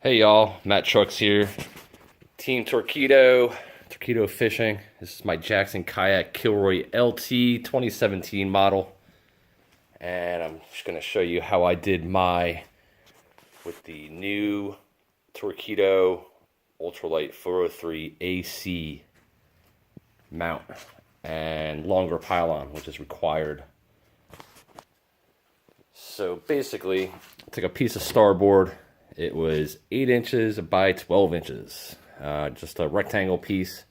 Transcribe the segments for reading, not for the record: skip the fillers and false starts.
Hey y'all, Matt Trucks here. Team Torqeedo Fishing. This is my Jackson Kayak Kilroy LT 2017 model. And I'm just going to show you how I did with the new Torqeedo Ultralight 403 AC mount and longer pylon, which is required. So basically, I took a piece of starboard. It was 8 inches by 12 inches, just a rectangle piece.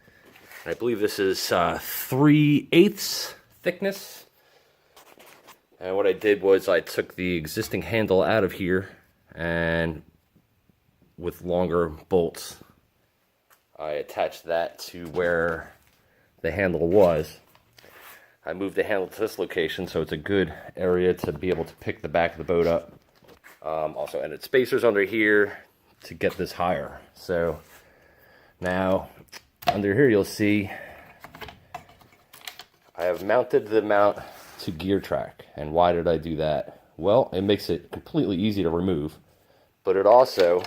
I believe this is 3/8 thickness. And what I did was I took the existing handle out of here, and with longer bolts, I attached that to where the handle was. I moved the handle to this location, so it's a good area to be able to pick the back of the boat up. Also added spacers under here to get this higher. So now under here you'll see I have mounted the mount to GearTrac. And why did I do that? Well, it makes it completely easy to remove, but it also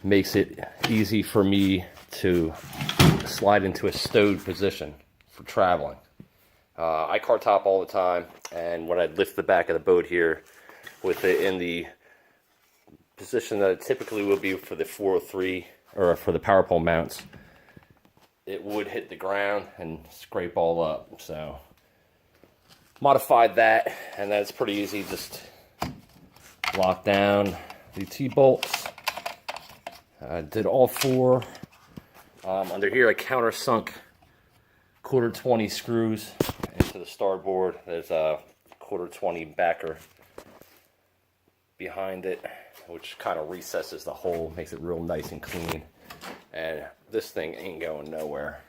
makes it easy for me to slide into a stowed position for traveling. I car top all the time, and when I lift the back of the boat here with it in the position that it typically will be for the 403 or for the power pole mounts, it would hit the ground and scrape all up. So modified that, and that's pretty easy. Just lock down the T-bolts. I did all 4. Under here I countersunk 1/4-20 screws into the starboard. There's a 1/4-20 backer behind it, which kind of recesses the hole, makes it real nice and clean. And this thing ain't going nowhere.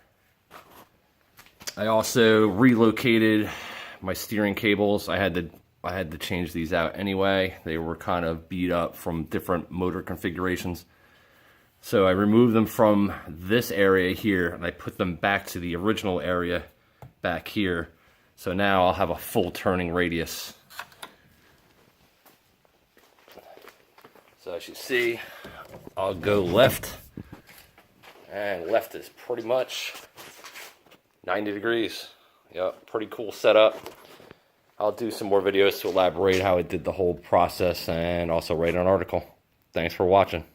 I also relocated my steering cables. I had to change these out anyway. They were kind of beat up from different motor configurations. So I removed them from this area here, and I put them back to the original area back here. So now I'll have a full turning radius. So as you see, I'll go left, and left is pretty much 90 degrees. Yep, pretty cool setup. I'll do some more videos to elaborate how I did the whole process and also write an article. Thanks for watching.